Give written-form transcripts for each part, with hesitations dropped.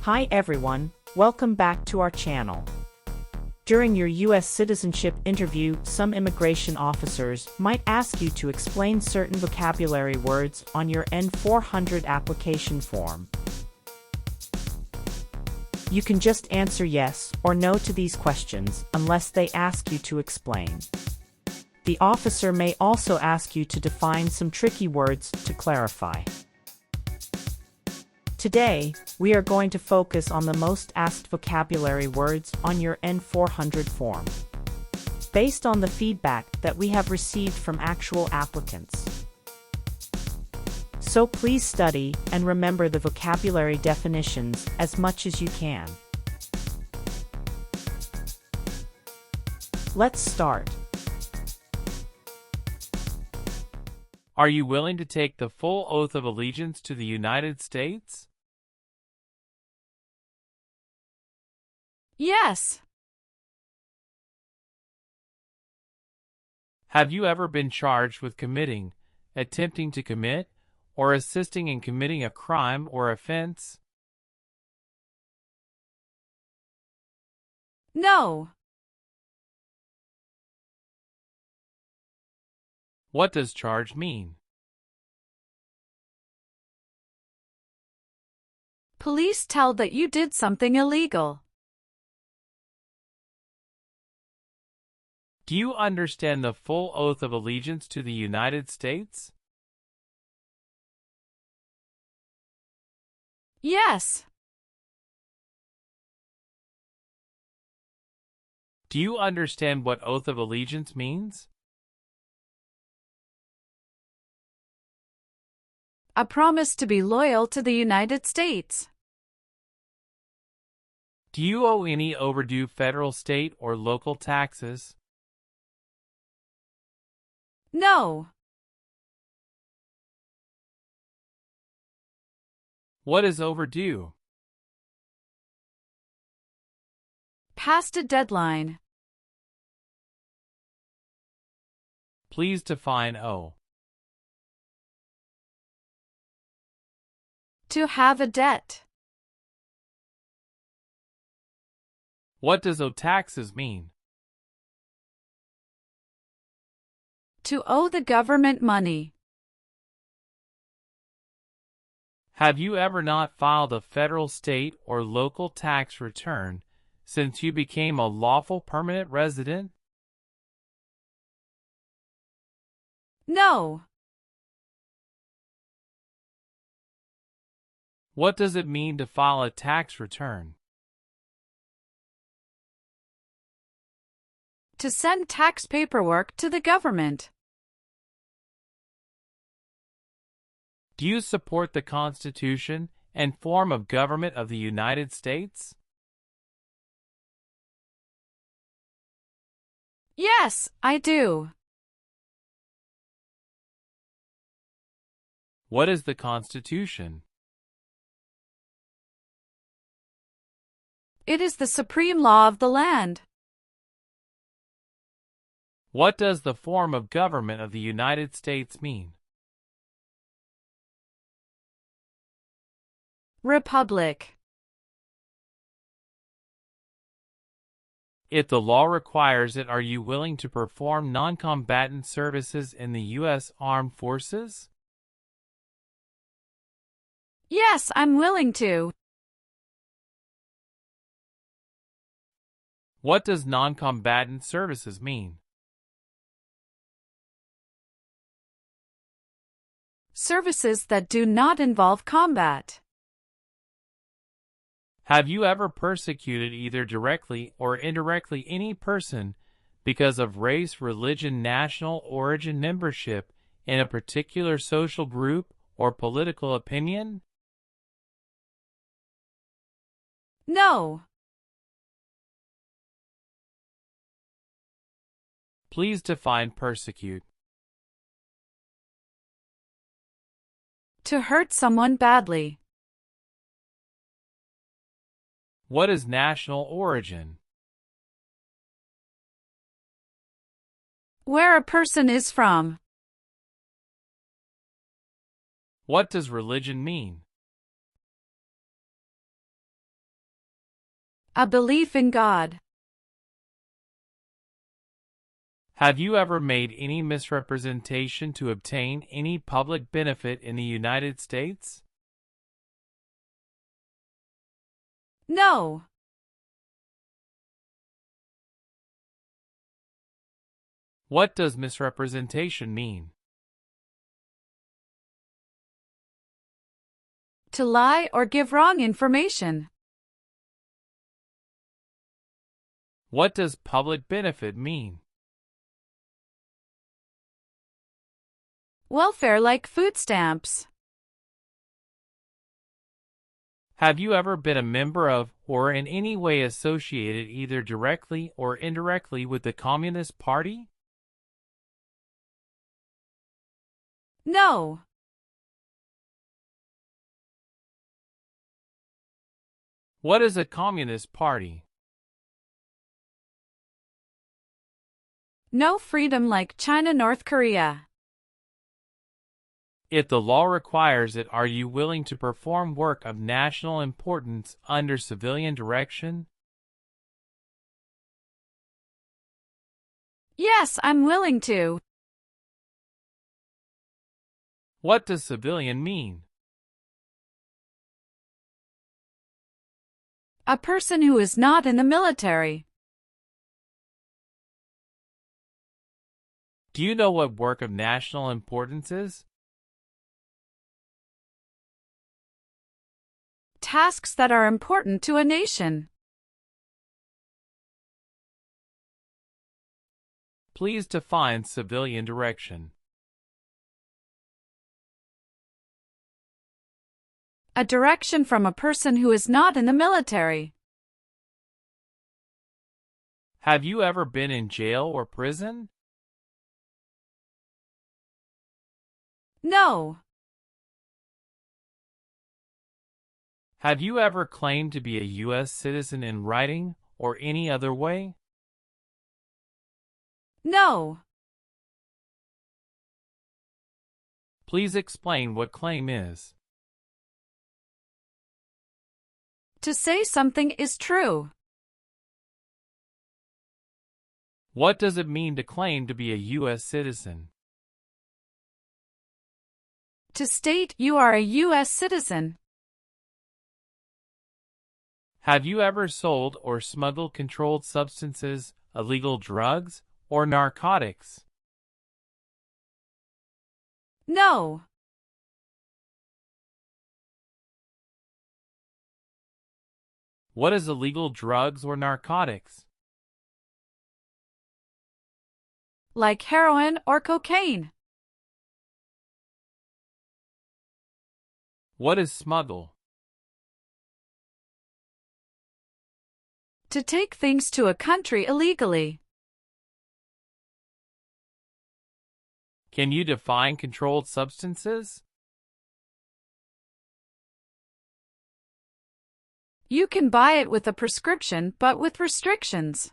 Hi everyone, welcome back to our channel. During your U.S. citizenship interview, some immigration officers might ask you to explain certain vocabulary words on your N-400 application form. You can just answer yes or no to these questions unless they ask you to explain. The officer may also ask you to define some tricky words to clarify. Today, we are going to focus on the most asked vocabulary words on your N-400 form, based on the feedback that we have received from actual applicants. So please study and remember the vocabulary definitions as much as you can. Let's start. Are you willing to take the full oath of allegiance to the United States? Yes. Have you ever been charged with committing, attempting to commit, or assisting in committing a crime or offense? No. What does charge mean? Police tell that you did something illegal. Do you understand the full oath of allegiance to the United States? Yes. Do you understand what oath of allegiance means? A promise to be loyal to the United States. Do you owe any overdue federal, state, or local taxes? No. What is overdue? Past a deadline. Please define owe. To have a debt. What does owe taxes mean? To owe the government money. Have you ever not filed a federal, state, or local tax return since you became a lawful permanent resident? No. What does it mean to file a tax return? To send tax paperwork to the government. Do you support the Constitution and form of government of the United States? Yes, I do. What is the Constitution? It is the supreme law of the land. What does the form of government of the United States mean? Republic. If the law requires it, are you willing to perform non-combatant services in the U.S. Armed Forces? Yes, I'm willing to. What does non-combatant services mean? Services that do not involve combat. Have you ever persecuted either directly or indirectly any person because of race, religion, national origin, membership in a particular social group, or political opinion? No. Please define persecute. To hurt someone badly. What is national origin? Where a person is from. What does religion mean? A belief in God. Have you ever made any misrepresentation to obtain any public benefit in the United States? No. What does misrepresentation mean? To lie or give wrong information. What does public benefit mean? Welfare like food stamps. Have you ever been a member of or in any way associated either directly or indirectly with the Communist Party? No. What is a Communist Party? No freedom like China, North Korea. If the law requires it, are you willing to perform work of national importance under civilian direction? Yes, I'm willing to. What does civilian mean? A person who is not in the military. Do you know what work of national importance is? Tasks that are important to a nation. Please define civilian direction. A direction from a person who is not in the military. Have you ever been in jail or prison? No. Have you ever claimed to be a U.S. citizen in writing or any other way? No. Please explain what claim is. To say something is true. What does it mean to claim to be a U.S. citizen? To state you are a U.S. citizen. Have you ever sold or smuggled controlled substances, illegal drugs, or narcotics? No. What is illegal drugs or narcotics? Like heroin or cocaine. What is smuggle? To take things to a country illegally. Can you define controlled substances? You can buy it with a prescription but with restrictions.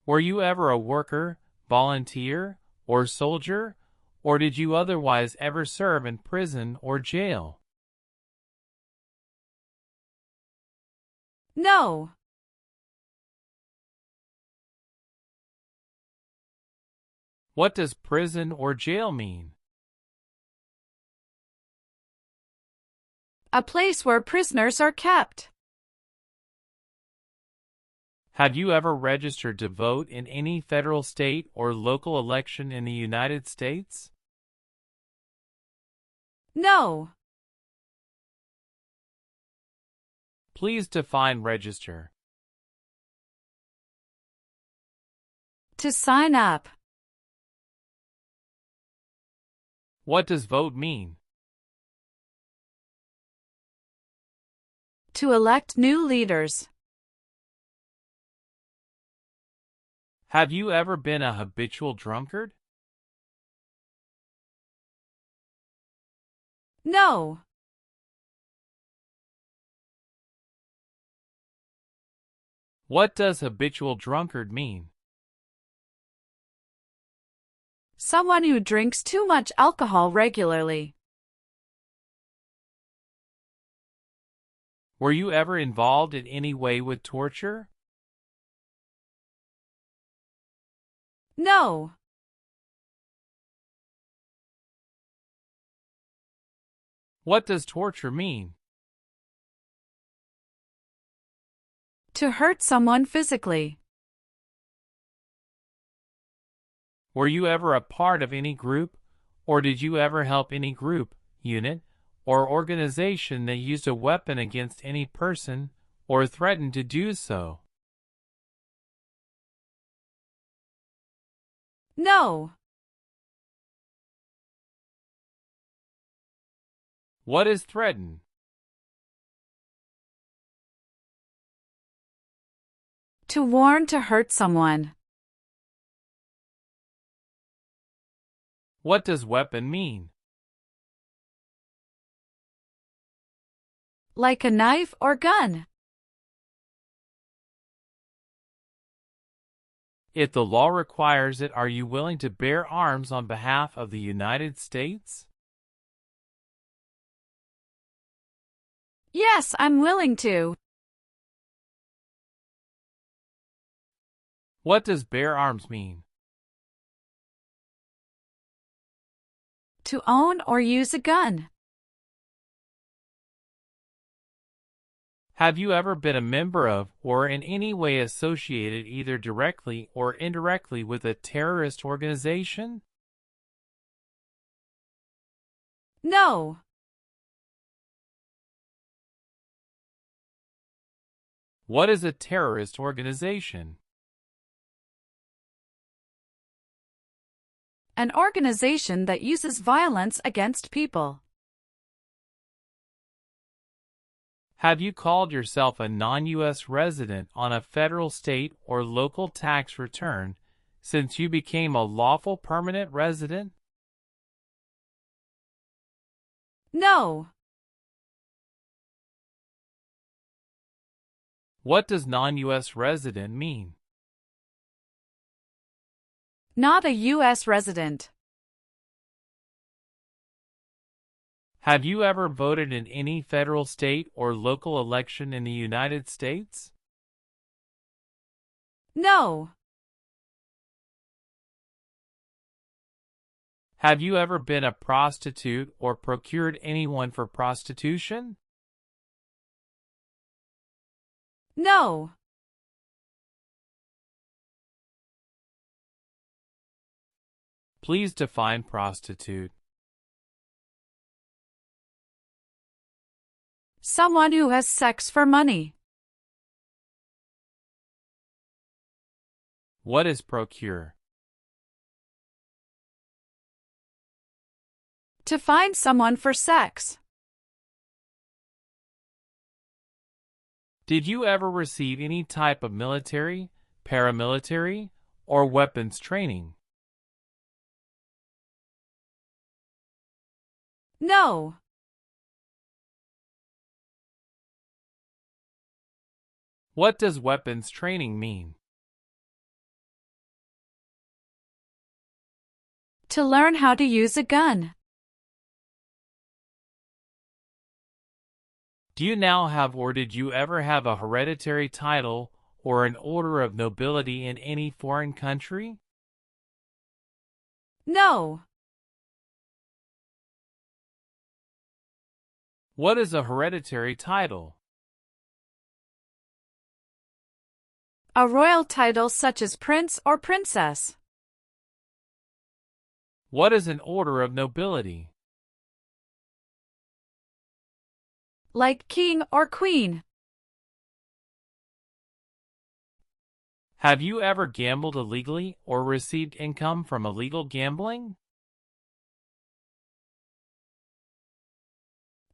Were you ever a worker, volunteer, or soldier, or did you otherwise ever serve in prison or jail? No. What does prison or jail mean? A place where prisoners are kept. Have you ever registered to vote in any federal, state, or local election in the United States? No. Please define register. To sign up. What does vote mean? To elect new leaders. Have you ever been a habitual drunkard? No. What does habitual drunkard mean? Someone who drinks too much alcohol regularly. Were you ever involved in any way with torture? No. What does torture mean? To hurt someone physically. Were you ever a part of any group, or did you ever help any group, unit, or organization that used a weapon against any person, or threatened to do so? No. What is threaten? To warn to hurt someone. What does weapon mean? Like a knife or gun. If the law requires it, are you willing to bear arms on behalf of the United States? Yes, I'm willing to. What does bear arms mean? To own or use a gun. Have you ever been a member of or in any way associated either directly or indirectly with a terrorist organization? No. What is a terrorist organization? An organization that uses violence against people. Have you called yourself a non-U.S. resident on a federal, state, or local tax return since you became a lawful permanent resident? No. What does non-U.S. resident mean? Not a U.S. resident. Have you ever voted in any federal, state, or local election in the United States? No. Have you ever been a prostitute or procured anyone for prostitution? No. Please define prostitute. Someone who has sex for money. What is procure? To find someone for sex. Did you ever receive any type of military, paramilitary, or weapons training? No. What does weapons training mean? To learn how to use a gun. Do you now have or did you ever have a hereditary title or an order of nobility in any foreign country? No. What is a hereditary title? A royal title such as prince or princess. What is an order of nobility? Like king or queen. Have you ever gambled illegally or received income from illegal gambling?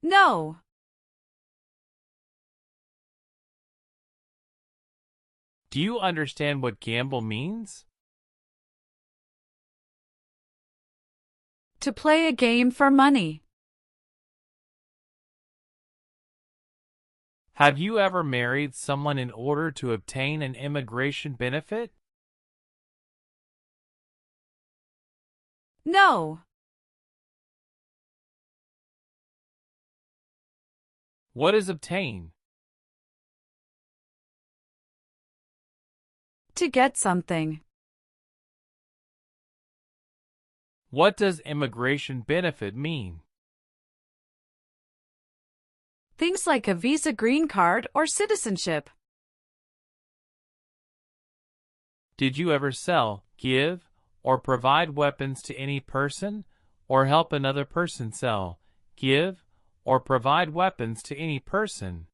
No. Do you understand what gamble means? To play a game for money. Have you ever married someone in order to obtain an immigration benefit? No. What is obtain? To get something. What does immigration benefit mean? Things like a visa, green card, or citizenship. Did you ever sell, give, or provide weapons to any person, or help another person sell, give, or provide weapons to any person?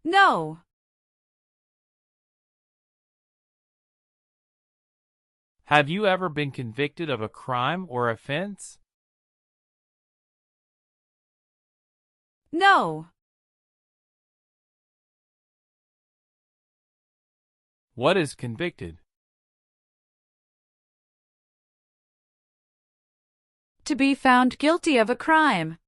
No. Have you ever been convicted of a crime or offense? No. What is convicted? To be found guilty of a crime.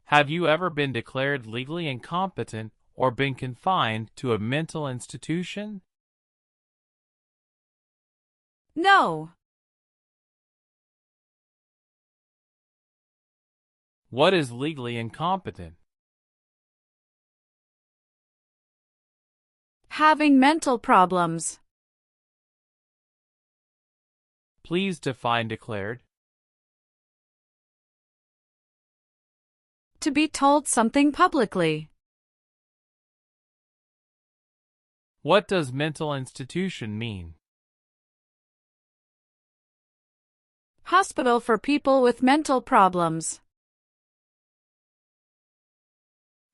Have you ever been declared legally incompetent or been confined to a mental institution? No. What is legally incompetent? Having mental problems. Please define declared. To be told something publicly. What does mental institution mean? Hospital for people with mental problems.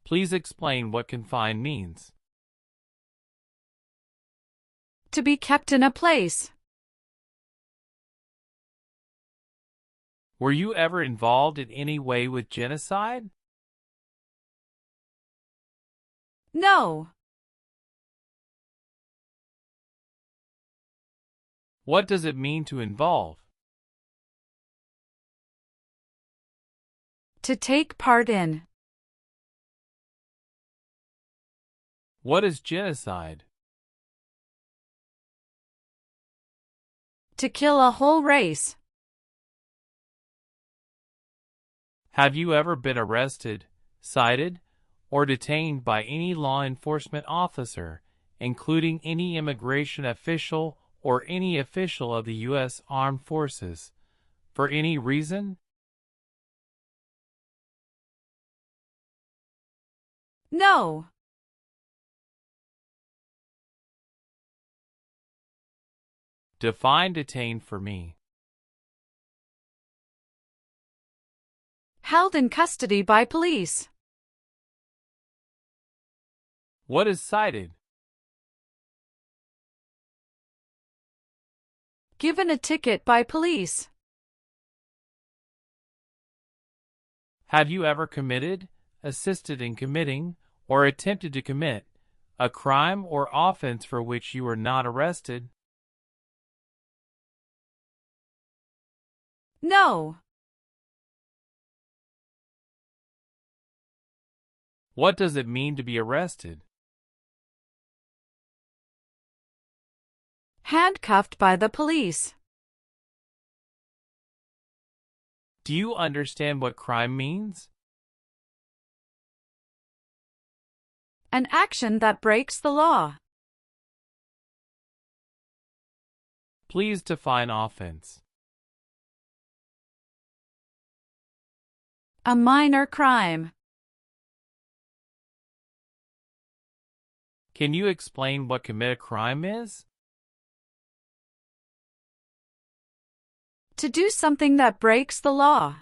Please explain what confined means. To be kept in a place. Were you ever involved in any way with genocide? No. What does it mean to involve? To take part in. What is genocide? To kill a whole race. Have you ever been arrested, cited, or detained by any law enforcement officer, including any immigration official or any official of the U.S. Armed Forces, for any reason? No. Define detained for me. Held in custody by police. What is cited? Given a ticket by police. Have you ever committed, assisted in committing, or attempted to commit a crime or offense for which you were not arrested? No. What does it mean to be arrested? Handcuffed by the police. Do you understand what crime means? An action that breaks the law. Please define offense. A minor crime. Can you explain what commit a crime is? To do something that breaks the law.